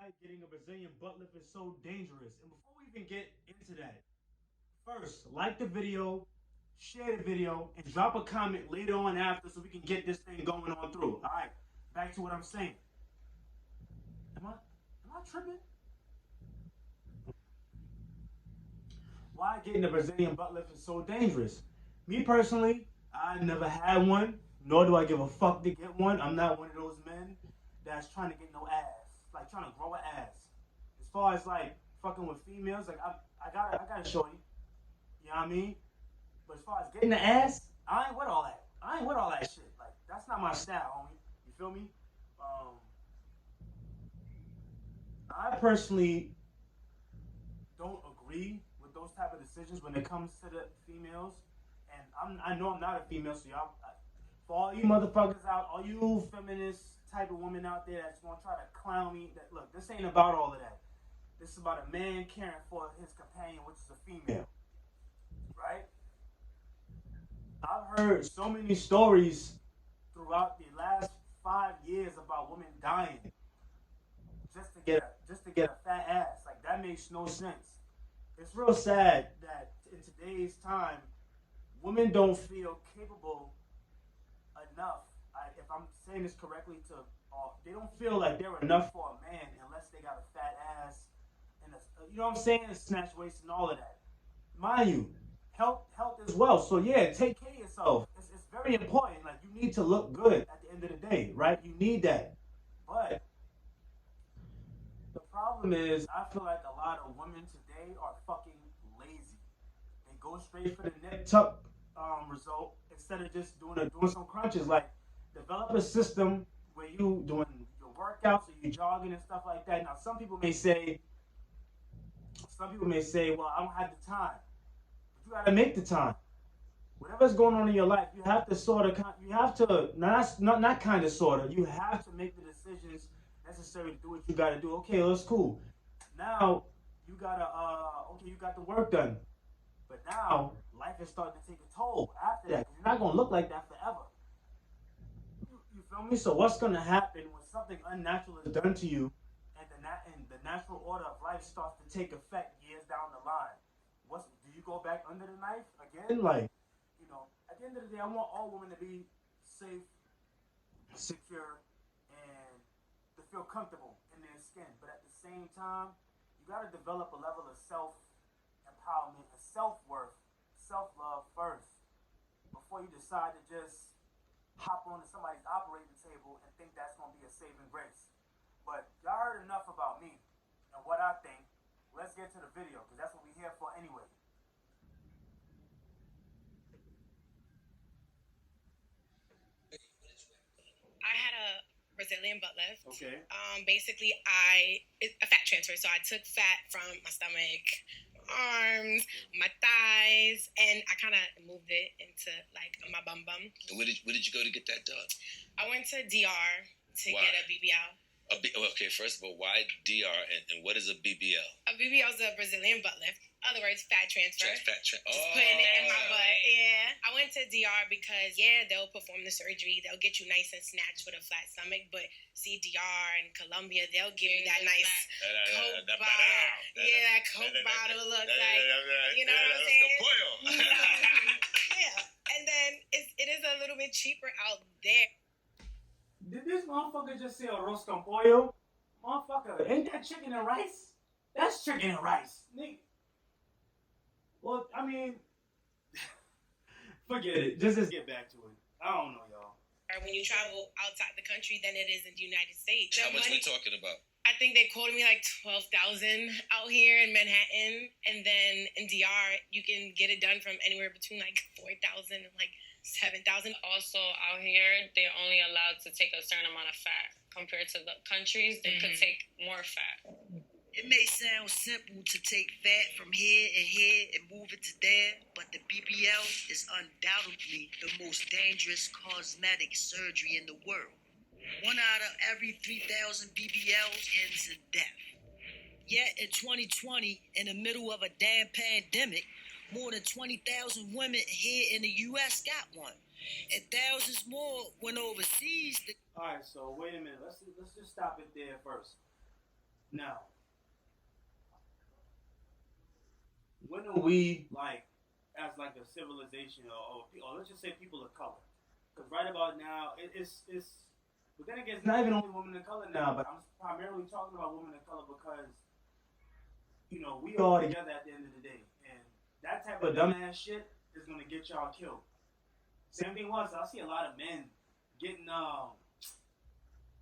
why getting a Brazilian butt lift is so dangerous. And before we even get into that, first, like the video, share the video, and drop a comment later on after so we can get this thing going on through. All right, back to what I'm saying. Am I tripping? Why getting a Brazilian butt lift is so dangerous? Me personally, I never had one, nor do I give a fuck to get one. I'm not one of those men that's trying to get no ass, like trying to grow an ass. As far as like fucking with females, like I gotta show you. You know what I mean? But as far as getting the ass, I ain't with all that. I ain't with all that shit. Like that's not my style, homie. You feel me? Um, I personally don't agree with those type of decisions when it comes to the females. And I know I'm not a female, so y'all, for all you motherfuckers out, all you feminist type of women out there that's gonna try to clown me, that look, this ain't about all of that. This is about a man caring for his companion, which is a female, right? I've heard so many stories throughout the last 5 years about women dying just to get a fat ass. Like that makes no sense. It's real sad that in today's time, women don't feel capable enough. If I'm saying this correctly, they don't feel like they're enough for a man unless they got a fat ass and you know what I'm saying, a snatch waist and all of that. Mind you, health as well. So yeah, take care of yourself. It's very important. Like you need to look good at the end of the day, right? You need that. But the problem is, I feel like a lot of women today are fucking lazy. They go straight for the nip tuck result instead of just doing some crunches. Like develop a system where you doing your workouts or you jogging and stuff like that. Now some people may say, well, I don't have the time. But you gotta make the time. Whatever's going on in your life, you have to you have to not kind of sort of, you have to make the decisions necessary to do what you gotta do. Okay, well, that's cool. Now you gotta okay, you got the work done, but now life is starting to take a toll after that. You're not gonna look like that forever. You feel me? So what's gonna happen when something unnatural is done to you, and the natural order of life starts to take effect years down the line? Do you go back under the knife again? Like, at the end of the day, I want all women to be safe, secure, and to feel comfortable in their skin. But at the same time, you got to develop a level of self empowerment and self worth, self love first before you decide to just hop onto somebody's operating table and think that's going to be a saving grace. But y'all heard enough about me and what I think. Let's get to the video because that's what we're here for anyway. I had a Brazilian butt lift. Okay. Basically, it's a fat transfer. So I took fat from my stomach, my arms, my thighs, and I kind of moved it into like my bum. And where did you go to get that done? I went to DR to get a BBL. Okay, first of all, why DR and what is a BBL? A BBL is a Brazilian butt lift. In other words, fat transfer. Just putting it in my butt. Yeah. I went to DR because, they'll perform the surgery. They'll get you nice and snatched with a flat stomach. But see, DR and Colombia, they'll give you that nice Coke bottle. Yeah, Coke bottle look like, you know what I'm saying? Yeah. And then it is a little bit cheaper out there. Did this motherfucker just say arroz con pollo? Motherfucker, ain't that chicken and rice? That's chicken and rice, nigga. Well, I mean, forget it. Just get back to it. I don't know, y'all. When you travel outside the country than it is in the United States. How much we talking about? I think they quoted me like $12,000 out here in Manhattan, and then in DR you can get it done from anywhere between like $4,000 and like $7,000. Also, out here they're only allowed to take a certain amount of fat compared to the countries. They could take more fat. It may sound simple to take fat from here and here and move it to there, but the BBL is undoubtedly the most dangerous cosmetic surgery in the world. 1 out of every 3,000 BBLs ends in death. Yet in 2020, in the middle of a damn pandemic, more than 20,000 women here in the U.S. got one, and thousands more went overseas. All right, so wait a minute. Let's just stop it there first. Now, when are we like, as like a civilization, or let's just say people of color? Because right about now, it's. But then again, it's not even only women of color now. But I'm primarily talking about women of color because we all together at the end of the day, and that type of dumbass shit is gonna get y'all killed. Same thing was I see a lot of men getting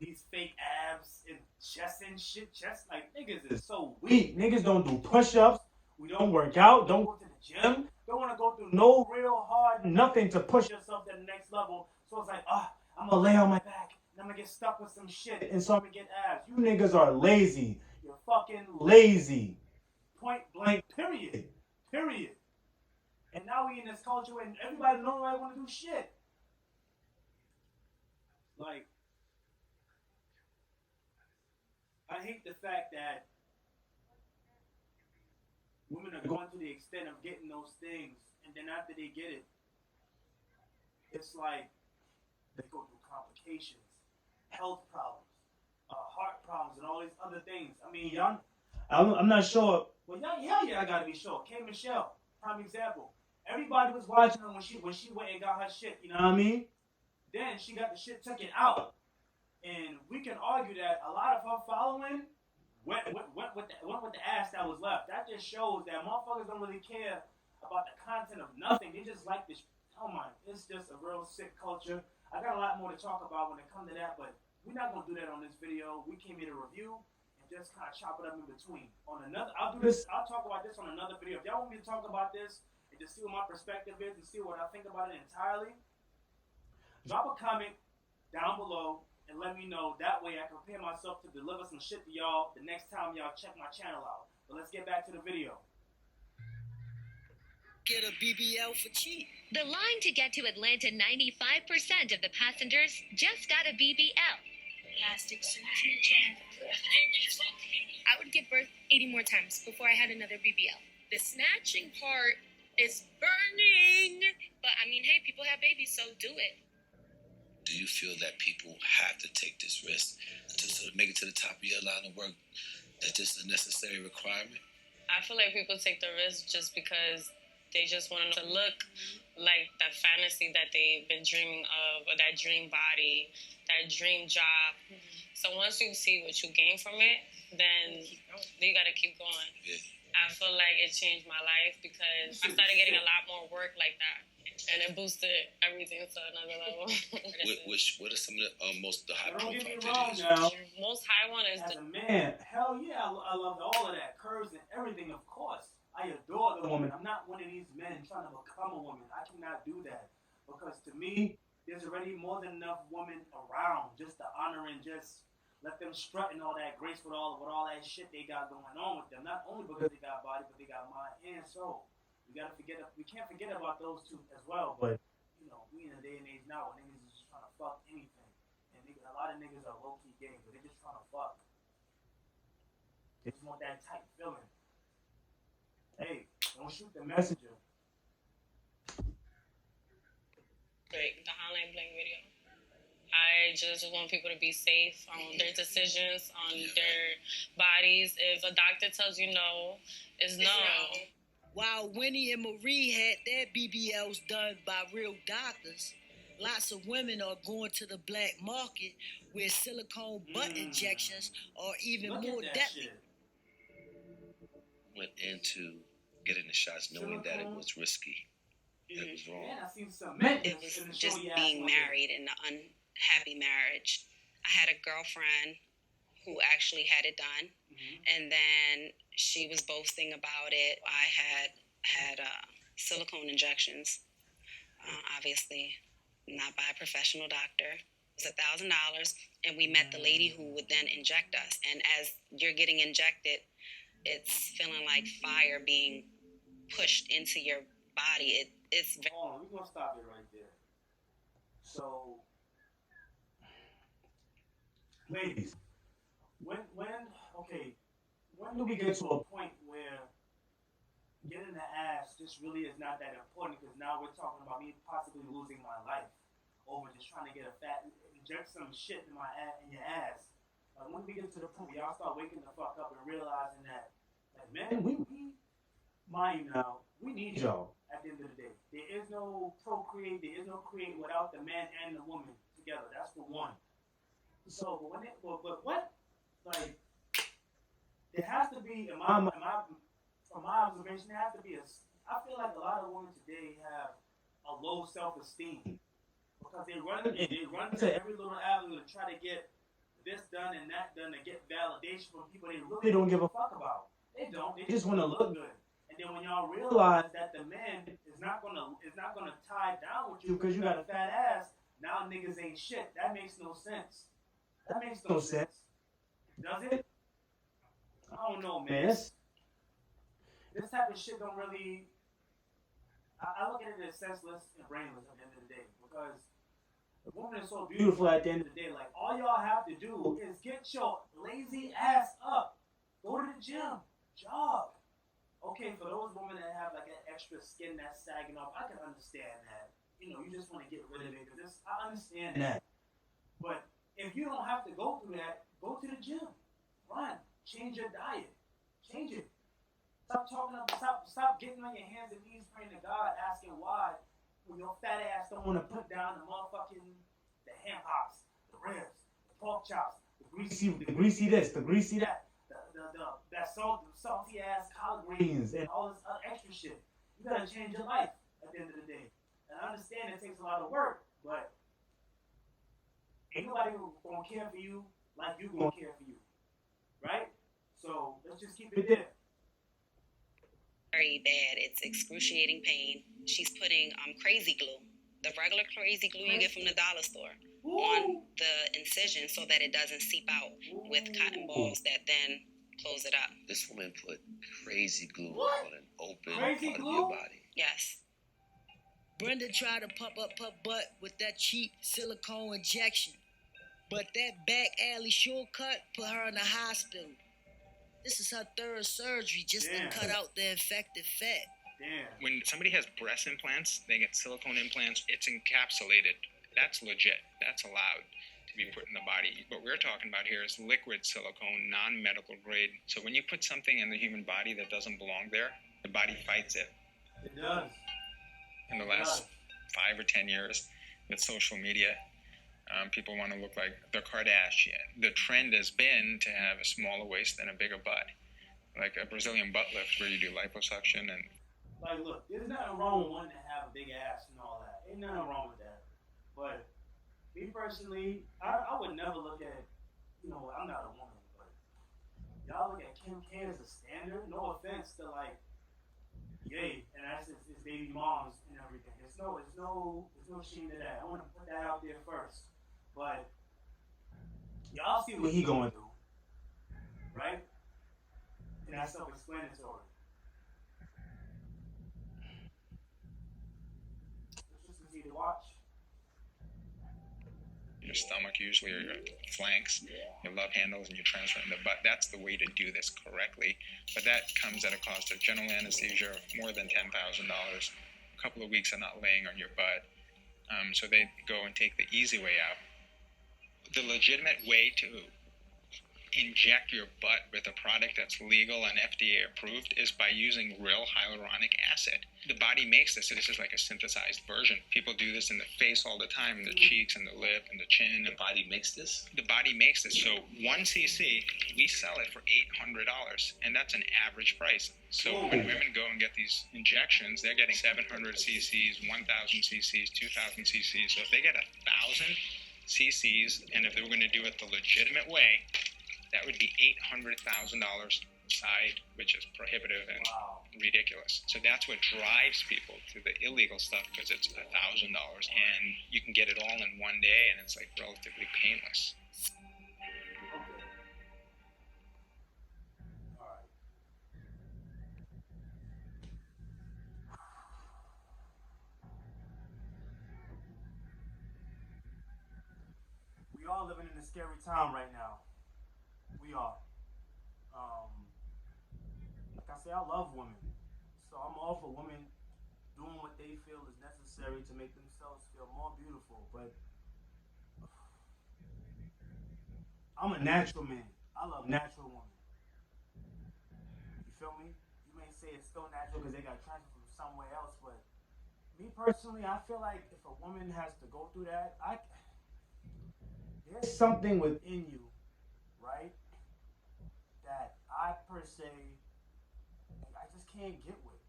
these fake abs and chest and shit. Chest like niggas is so weak. Niggas don't do push-ups. We don't work out. Don't go to the gym. Don't want to go through no real hard nothing to push yourself to the next level. So it's like, I'm gonna lay on my back and I'm gonna get stuck with some shit, and so I'm gonna get abs. You niggas are lazy. You're fucking lazy. Point blank. Period. Period. And now we in this culture and everybody don't really want to do shit. Like, I hate the fact that women are going to the extent of getting those things, and then after they get it, it's like they go through complications, health problems, heart problems, and all these other things. I mean, y'all, I'm not sure. Well, yeah, I gotta be sure. K. Michelle, prime example. Everybody was watching her when she went and got her shit. You know what I mean? Then she got the shit taken out. And we can argue that a lot of her following went with the ass that was left. That just shows that motherfuckers don't really care about the content of nothing. They just like this. Oh my, it's just a real sick culture. I got a lot more to talk about when it comes to that, but we're not gonna do that on this video. We came here to review and just kind of chop it up in between. I'll talk about this on another video. If y'all want me to talk about this and just see what my perspective is and see what I think about it entirely, drop a comment down below and let me know. That way I can prepare myself to deliver some shit to y'all the next time y'all check my channel out. But let's get back to the video. Get a BBL for cheap. The line to get to Atlanta, 95% of the passengers just got a BBL. Plastic surgery. I would give birth 80 more times before I had another BBL. The snatching part is burning. But I mean, hey, people have babies, so do it. Do you feel that people have to take this risk to sort of make it to the top of your line of work? That's just a necessary requirement? I feel like people take the risk just because they just want to look like that fantasy that they've been dreaming of, or that dream body, that dream job. So once you see what you gain from it, then you got to keep going. Yeah. I feel like it changed my life because I started getting a lot more work like that. And it boosted everything to another level. What are some of the high Don't profile get me wrong videos? now. Most high one is As a man, hell yeah, I love all of that. Curves and everything, of course. I adore the woman. I'm not one of these men trying to become a woman. I cannot do that. Because to me, there's already more than enough women around just to honor and just let them strut and all that grace with all that shit they got going on with them. Not only because they got body, but they got mind and soul. We can't forget about those two as well. But we in a day and age now where niggas is just trying to fuck anything, and a lot of niggas are low key gay, but they're just trying to fuck. They just want that tight feeling. Hey, don't shoot the messenger. great, the Hotline Bling video. I just want people to be safe on their decisions, on their bodies. If a doctor tells you no, it's no. While Winnie and Marie had their BBLs done by real doctors, lots of women are going to the black market where silicone butt injections are even more deadly. Went into getting the shots knowing that it was risky. It was wrong. Yeah, I seen some It was just being married in an unhappy marriage. I had a girlfriend who actually had it done, and then she was boasting about it. I had silicone injections, obviously not by a professional doctor. It was $1,000, and we met the lady who would then inject us. And as you're getting injected, it's feeling like fire being pushed into your body. It's very... Hold on, we're gonna stop it right there. So, ladies, when do we get to a point where getting the ass just really is not that important? Because now we're talking about me possibly losing my life over just trying to get a fat, inject some shit in my ass, in your ass. When we get to the point where y'all start waking the fuck up and realizing that, like, man, we mind you now, we need y'all at the end of the day. There is no procreate, there is no create without the man and the woman together. That's for one. So, but when it, but what, like, there has to be, from my observation, there has to be I feel like a lot of women today have a low self-esteem because they run to every little avenue to try to get this done and that done to get validation from people they really don't give a fuck about. They don't. They just want to look good. And then when y'all realize that the man is not gonna tie down with you because you got a fat ass, now niggas ain't shit. That makes no sense. That makes no sense. Does it? I don't know, man. This type of shit don't really. I look at it as senseless and brainless at the end of the day because the woman is so beautiful at the end of the day. Like, all y'all have to do is get your lazy ass up, go to the gym, jog. Okay, for those women that have like an extra skin that's sagging off, I can understand that. You just want to get rid of it because I understand that. But if you don't have to go through that, go to the gym, run, change your diet, change it. Stop getting on your hands and knees praying to God, asking why when your fat ass don't want to put down the ham hocks, the ribs, the pork chops, the greasy this, the greasy that, that salty ass collard greens and all this other extra shit. You gotta change your life at the end of the day. And I understand it takes a lot of work, but ain't nobody gonna care for you like you gonna care for you, right? So let's just keep it there. Very bad. It's excruciating pain. She's putting crazy glue, the regular crazy glue you get from the dollar store, on the incision so that it doesn't seep out with cotton balls that then close it up. This woman put crazy glue on an open part of your body. Yes. Brenda tried to pump up her butt with that cheap silicone injection, but that back alley shortcut put her in the hospital. This is her third surgery just to cut out the infected fat. Damn. When somebody has breast implants, they get silicone implants, it's encapsulated. That's legit. That's allowed to be put in the body. What we're talking about here is liquid silicone, non-medical grade. So when you put something in the human body that doesn't belong there, the body fights it. It does. In the last 5 or 10 years with social media, people want to look like the Kardashian. The trend has been to have a smaller waist and a bigger butt, like a Brazilian butt lift where you do liposuction and. Like, look, there's nothing wrong with wanting to have a big ass and all that. Ain't nothing wrong with that. But me personally, I would never look at, I'm not a woman, but y'all look at Kim K as a standard. No offense to like, yay, and that's his baby moms and everything. There's no shame to that. I want to put that out there first. But y'all see what he going through, right? And that's self-explanatory. It's just easy to watch. Your stomach usually, or your flanks, your love handles, and you're transferring the butt. That's the way to do this correctly. But that comes at a cost of general anesthesia of more than $10,000. A couple of weeks of not laying on your butt. So they go and take the easy way out. The legitimate way to inject your butt with a product that's legal and FDA approved is by using real hyaluronic acid. The body makes this, so this is like a synthesized version. People do this in the face all the time, in the cheeks and the lip and the chin. The body makes this? The body makes this. So 1 cc, we sell it for $800, and that's an average price. So when women go and get these injections, they're getting 700 cc's, 1,000 cc's, 2,000 cc's. So if they get 1,000 cc's, and if they were going to do it the legitimate way, that would be $800,000 side, which is prohibitive and ridiculous. So that's what drives people to the illegal stuff, because it's $1,000 and you can get it all in one day, and it's like relatively painless. We all living in a scary time right now. We are. Like I say, I love women. So I'm all for women doing what they feel is necessary to make themselves feel more beautiful. But I'm a natural man. I love natural women. You feel me? You may say it's still natural because they got transferred from somewhere else, but me personally, I feel like if a woman has to go through that, there's something within you, right, that I per se, like, I just can't get with.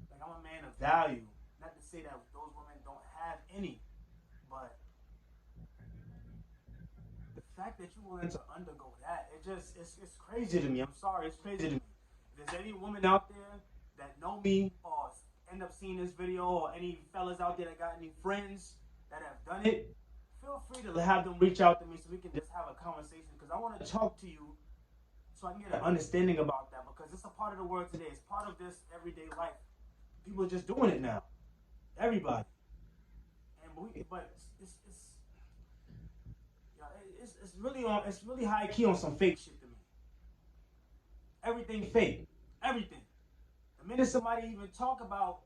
Like, I'm a man of value. Not to say that those women don't have any, but the fact that you're willing to undergo that, it's crazy to me. I'm sorry, it's crazy to me. If there's any woman out there that know me or end up seeing this video, or any fellas out there that got any friends that have done it, feel free to have them reach out to me so we can just have a conversation, because I want to talk to you so I can get an understanding about that, because it's a part of the world today. It's part of this everyday life. People are just doing it now. Everybody. But it's really high key on some fake shit to me. Everything fake. Everything. The minute somebody even talk about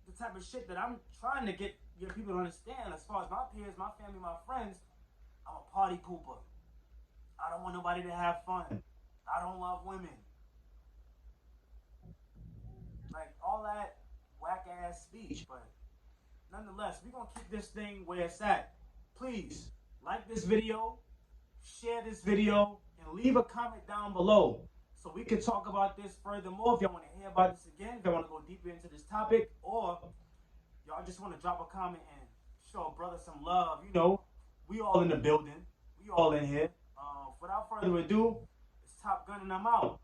the type of shit that I'm trying to get your people to understand, as far as my peers, my family, my friends, I'm a party pooper. I don't want nobody to have fun. I don't love women. Like, all that whack ass speech, but nonetheless, we're gonna keep this thing where it's at. Please like this video, share this video, and leave a comment down below so we can talk about this furthermore. If y'all want to hear about this again, if y'all want to go deeper into this topic, or y'all just want to drop a comment and show a brother some love, you know, we all in the building. We all in here. Without further ado, it's Top Gun and I'm out.